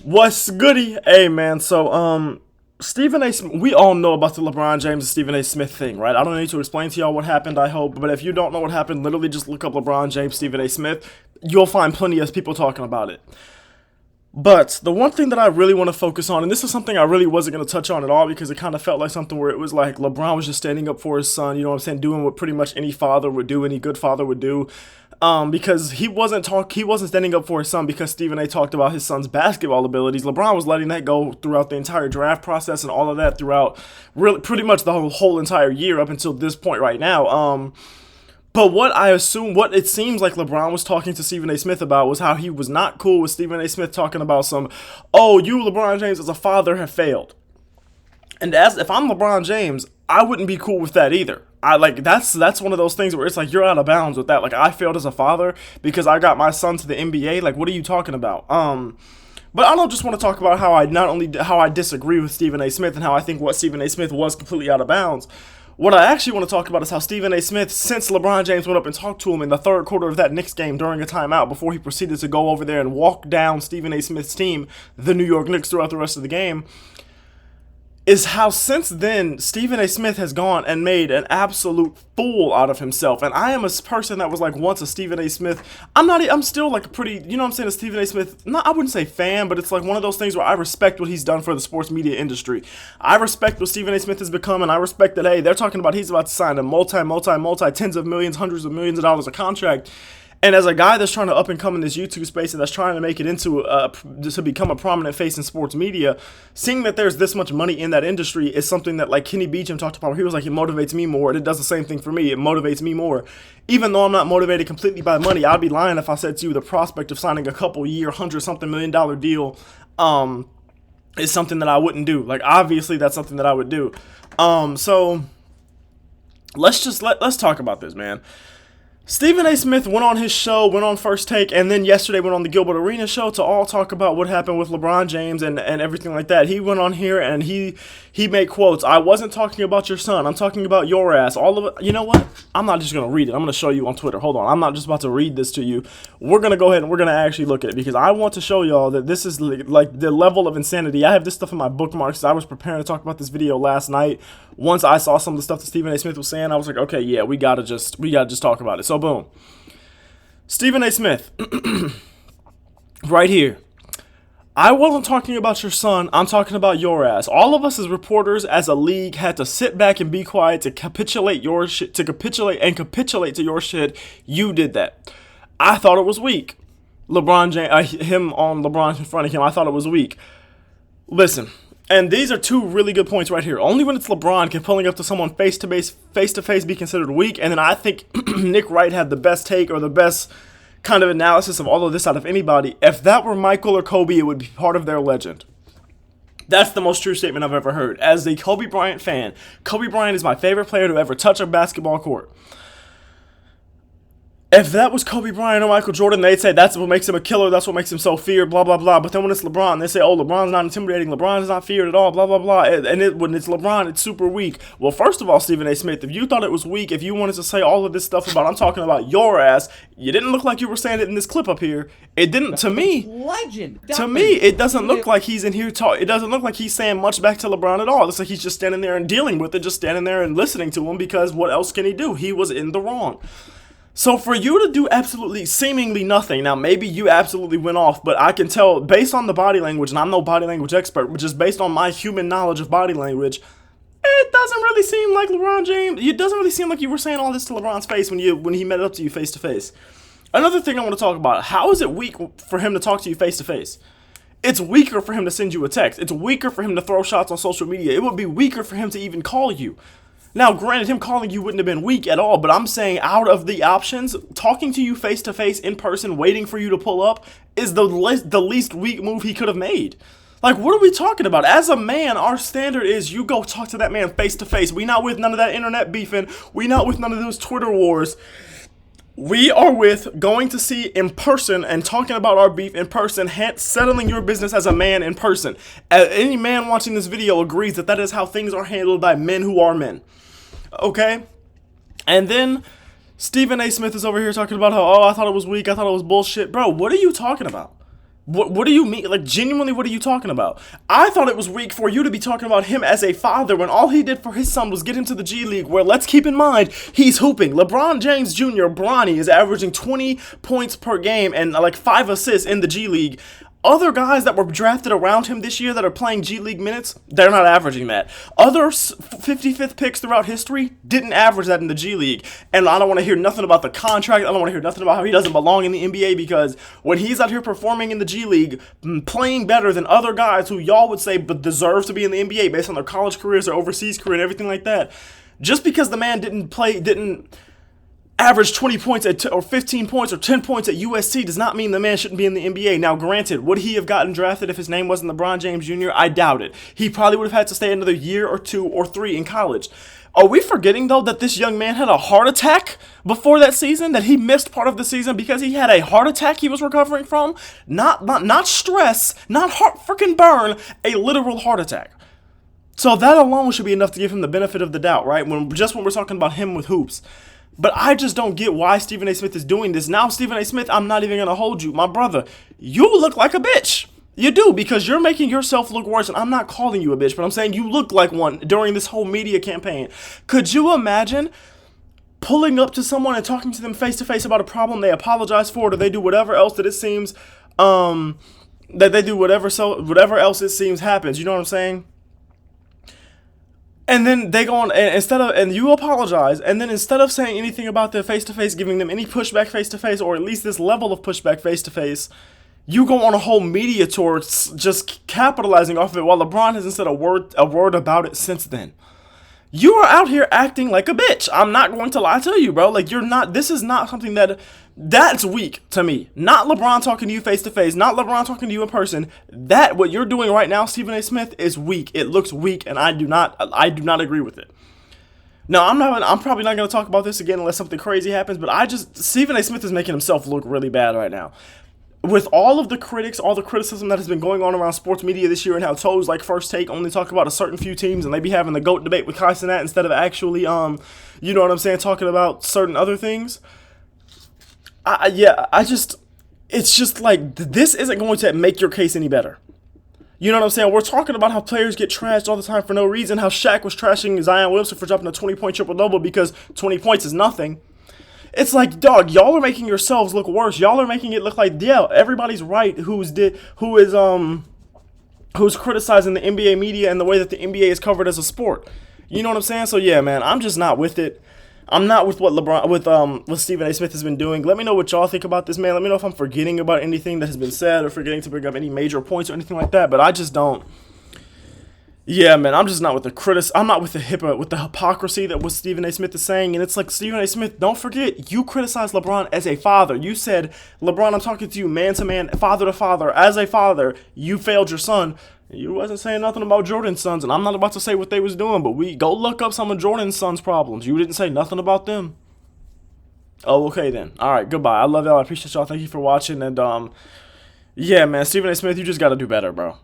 What's goody? Hey man, Stephen A. Smith, we all know about the LeBron James and Stephen A. Smith thing, right? I don't need to explain to y'all what happened, I hope, but if you don't know what happened, literally just look up LeBron James, Stephen A. Smith. You'll find plenty of people talking about it. But the one thing that I really want to focus on, and this is something I really wasn't going to touch on at all because it kind of felt like something where it was like LeBron was just standing up for his son, you know what I'm saying, doing what pretty much any father would do, any good father would do. Because he wasn't standing up for his son because Stephen A. talked about his son's basketball abilities. LeBron was letting that go throughout the entire draft process and all of that throughout really pretty much the whole entire year up until this point right now. But what it seems like LeBron was talking to Stephen A. Smith about was how he was not cool with Stephen A. Smith talking about you, LeBron James, as a father, have failed. And if I'm LeBron James, I wouldn't be cool with that either. That's one of those things where it's like you're out of bounds with that. Like, I failed as a father because I got my son to the NBA. Like, what are you talking about? But I don't just want to talk about how I disagree with Stephen A. Smith and how I think what Stephen A. Smith was completely out of bounds. What I actually want to talk about is how Stephen A. Smith, since LeBron James went up and talked to him in the third quarter of that Knicks game during a timeout before he proceeded to go over there and walk down Stephen A. Smith's team, the New York Knicks, throughout the rest of the game, is how since then Stephen A. Smith has gone and made an absolute fool out of himself. And I am a person that was like once a Stephen A. Smith. I'm still like a pretty, you know what I'm saying, a Stephen A. Smith, I wouldn't say fan, but it's like one of those things where I respect what he's done for the sports media industry. I respect what Stephen A. Smith has become, and I respect that, hey, they're talking about he's about to sign a multi tens of millions, hundreds of millions of dollars a contract. And as a guy that's trying to up and come in this YouTube space and that's trying to make it into to become a prominent face in sports media, seeing that there's this much money in that industry is something that, like Kenny Beecham talked about. He was like, it motivates me more, and it does the same thing for me. It motivates me more. Even though I'm not motivated completely by money, I'd be lying if I said to you the prospect of signing a couple year, $100-something million deal is something that I wouldn't do. Like, obviously, that's something that I would do. So let's talk about this, man. Stephen A. Smith went on his show, went on First Take, and then yesterday went on the Gilbert Arenas show to all talk about what happened with LeBron James and everything like that. He went on here and he made quotes. I wasn't talking about your son. I'm talking about your ass. All of it. You know what? I'm not just going to read it. I'm going to show you on Twitter. Hold on. I'm not just about to read this to you. We're going to go ahead and we're going to actually look at it because I want to show y'all that this is like the level of insanity. I have this stuff in my bookmarks. I was preparing to talk about this video last night. Once I saw some of the stuff that Stephen A. Smith was saying, I was like, okay, yeah, we gotta just talk about it. So boom. Stephen A. Smith, right here. I wasn't talking about your son, I'm talking about your ass. All of us as reporters, as a league, had to sit back and be quiet to capitulate your shit, to capitulate to your shit. You did that. I thought it was weak. LeBron James, him on LeBron confronting him, I thought it was weak. Listen. And these are two really good points right here. Only when it's LeBron can pulling up to someone face to face be considered weak. And then I think Nick Wright had the best take or the best kind of analysis of all of this out of anybody. If that were Michael or Kobe, it would be part of their legend. That's the most true statement I've ever heard. As a Kobe Bryant fan, Kobe Bryant is my favorite player to ever touch a basketball court. If that was Kobe Bryant or Michael Jordan, they'd say that's what makes him a killer, that's what makes him so feared, blah, blah, blah. But then when it's LeBron, they say, oh, LeBron's not intimidating, LeBron's not feared at all, blah, blah, blah. When it's LeBron, it's super weak. Well, first of all, Stephen A. Smith, if you thought it was weak, if you wanted to say all of this stuff about, I'm talking about your ass, you didn't look like you were saying it in this clip up here. It didn't, to me. Legend. To me, it doesn't look like he's in here talking. It doesn't look like he's saying much back to LeBron at all. It looks like he's just standing there and dealing with it, just standing there and listening to him because what else can he do? He was in the wrong. So for you to do absolutely seemingly nothing, now maybe you absolutely went off, but I can tell based on the body language, and I'm no body language expert, but just based on my human knowledge of body language, it doesn't really seem like LeBron James. It doesn't really seem like you were saying all this to LeBron's face when he met up to you face to face. Another thing I want to talk about, how is it weak for him to talk to you face to face? It's weaker for him to send you a text. It's weaker for him to throw shots on social media. It would be weaker for him to even call you. Now, granted, him calling you wouldn't have been weak at all, but I'm saying out of the options, talking to you face-to-face in person, waiting for you to pull up, is the least weak move he could have made. Like, what are we talking about? As a man, our standard is you go talk to that man face-to-face. We not with none of that internet beefing. We not with none of those Twitter wars. We are with going to see in person and talking about our beef in person, settling your business as a man in person. Any man watching this video agrees that that is how things are handled by men who are men. Okay? And then Stephen A. Smith is over here talking about how, oh, I thought it was weak, I thought it was bullshit. Bro, what are you talking about? What do you mean? Like, genuinely, what are you talking about? I thought it was weak for you to be talking about him as a father when all he did for his son was get him to the G League, where, let's keep in mind, he's hooping. LeBron James Jr., Bronny, is averaging 20 points per game and like 5 assists in the G League. Other guys that were drafted around him this year that are playing G League minutes, they're not averaging that. Other 55th picks throughout history didn't average that in the G League. And I don't want to hear nothing about the contract. I don't want to hear nothing about how he doesn't belong in the NBA, because when he's out here performing in the G League, playing better than other guys who y'all would say but deserve to be in the NBA based on their college careers, their overseas career, and everything like that, just because the man didn't average 20 points or 15 points or 10 points at USC does not mean the man shouldn't be in the NBA. Now, granted, would he have gotten drafted if his name wasn't LeBron James Jr.? I doubt it. He probably would have had to stay another year or 2 or 3 in college. Are we forgetting, though, that this young man had a heart attack before that season? That he missed part of the season because he had a heart attack he was recovering from? Not stress, not heart freaking burn, a literal heart attack. So that alone should be enough to give him the benefit of the doubt, right? When we're talking about him with hoops. But I just don't get why Stephen A. Smith is doing this. Now, Stephen A. Smith, I'm not even going to hold you. My brother, you look like a bitch. You do, because you're making yourself look worse. And I'm not calling you a bitch, but I'm saying you look like one during this whole media campaign. Could you imagine pulling up to someone and talking to them face to face about a problem they apologize for, or they do whatever else that it seems, that they do whatever else it seems happens. You know what I'm saying? And then they go on, and you apologize, and then instead of saying anything about their face-to-face, giving them any pushback face-to-face, or at least this level of pushback face-to-face, you go on a whole media tour just capitalizing off of it, while LeBron hasn't said a word about it since then. You are out here acting like a bitch. I'm not going to lie to you, bro. Like, this is not something that's weak to me. Not LeBron talking to you face to face, not LeBron talking to you in person. What you're doing right now, Stephen A. Smith, is weak. It looks weak, and I do not agree with it. No, I'm probably not going to talk about this again unless something crazy happens, but Stephen A. Smith is making himself look really bad right now. With all of the critics, all the criticism that has been going on around sports media this year, and how toes like First Take only talk about a certain few teams, and they be having the GOAT debate with Kai Cenat instead of actually, you know what I'm saying, talking about certain other things. It's just like, this isn't going to make your case any better. You know what I'm saying? We're talking about how players get trashed all the time for no reason, how Shaq was trashing Zion Williamson for dropping a 20-point triple-double because 20 points is nothing. It's like, dog, y'all are making yourselves look worse. Y'all are making it look like, yeah, everybody's right who's criticizing the NBA media and the way that the NBA is covered as a sport. You know what I'm saying? So yeah, man, I'm just not with it. I'm not with what what Stephen A. Smith has been doing. Let me know what y'all think about this, man. Let me know if I'm forgetting about anything that has been said or forgetting to bring up any major points or anything like that. But I just don't. Yeah, man, I'm just not with I'm not with the hypocrisy that what Stephen A. Smith is saying. And it's like, Stephen A. Smith, don't forget, you criticized LeBron as a father. You said, LeBron, I'm talking to you man to man, father to father. As a father, you failed your son. You wasn't saying nothing about Jordan's sons, and I'm not about to say what they was doing, but we go look up some of Jordan's sons' problems. You didn't say nothing about them. Oh, okay then. All right, goodbye. I love y'all. I appreciate y'all. Thank you for watching, and yeah, man, Stephen A. Smith, you just got to do better, bro.